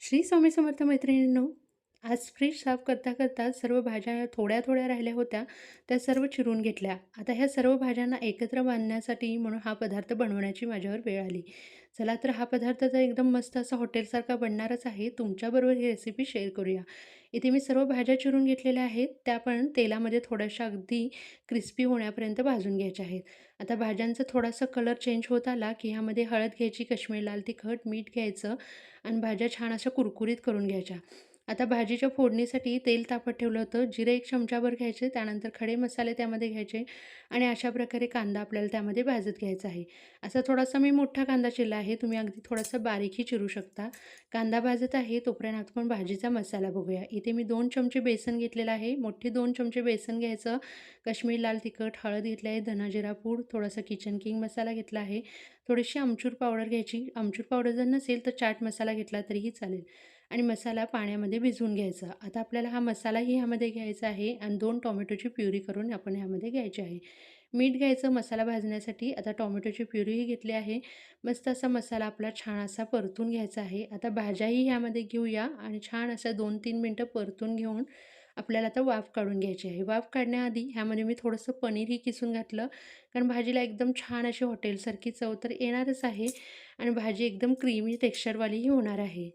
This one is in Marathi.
श्री स्वामी समर्थ मैत्रिणींनो, आज फ्रीज साफ करता करता सर्व भाज्या थोड्या थोड्या राहिल्या होत्या, त्या सर्व चिरून घेतल्या. आता ह्या सर्व भाज्यांना एकत्र बांधण्यासाठी म्हणून हा पदार्थ बनवण्याची माझ्यावर वेळ आली. चला तर हा पदार्थ तर एकदम मस्त असा हॉटेलसारखा बनणारच आहे. तुमच्याबरोबर ही रेसिपी शेअर करूया. इथे मी सर्व भाज्या चिरून घेतलेल्या आहेत. त्या पण तेलामध्ये थोड्याशा अगदी क्रिस्पी होण्यापर्यंत भाजून घ्यायच्या आहेत. आता भाज्यांचा थोडासा कलर चेंज होत आला, की ह्यामध्ये हळद घ्यायची, काश्मीरी लाल तिखट, मीठ घ्यायचं आणि भाज्या छान अशा कुरकुरीत करून घ्यायच्या. आता भाजीच्या फोडणीसाठी तेल तापत ठेवलं होतं. जिरे 1 चमचाभर घ्यायचे, त्यानंतर खडे मसाले त्यामध्ये घ्यायचे आणि अशा प्रकारे कांदा आपल्याला त्यामध्ये भाजत घ्यायचा आहे. असा थोडासा मी मोठा कांदा चिरला आहे. तुम्ही अगदी थोडासा बारीकही चिरू शकता. कांदा भाजत आहे तोपर्यंत आपण भाजीचा मसाला बघूया. इथे मी 2 चमचे बेसन घेतलेलं आहे. मोठे 2 चमचे बेसन घ्यायचं. काश्मीरी लाल तिखट, हळद घेतली आहे, धना जिरा पूड, थोडासा किचन किंग मसाला घेतला आहे. थोडीशी आमचूर पावडर घ्यायची. आमचूर पावडर जर नसेल तर चाट मसाला घेतला तरीही चालेल आणि मसाला पाण्यामध्ये भिजवून घ्यायचा. आता आपल्याला हा मसालाही ह्यामध्ये घ्यायचा आहे आणि 2 टोमॅटोची प्युरी करून आपण ह्यामध्ये घ्यायची आहे. मीठ घ्यायचं मसाला भाजण्यासाठी. आता टोमॅटोची प्युरीही घेतली आहे. मस्त असा मसाला आपला छान असा परतून घ्यायचा आहे. आता भाज्याही ह्यामध्ये घेऊया आणि छान अशा 2-3 मिनटं परतून घेऊन आपल्याला आता वाफ काढून घ्यायची आहे. वाफ काढण्याआधी ह्यामध्ये मी थोडंसं पनीरही किसून घातलं, कारण भाजीला एकदम छान अशी हॉटेलसारखी चव तर येणारच आहे आणि भाजी एकदम क्रीमी टेक्स्चरवालीही होणार आहे.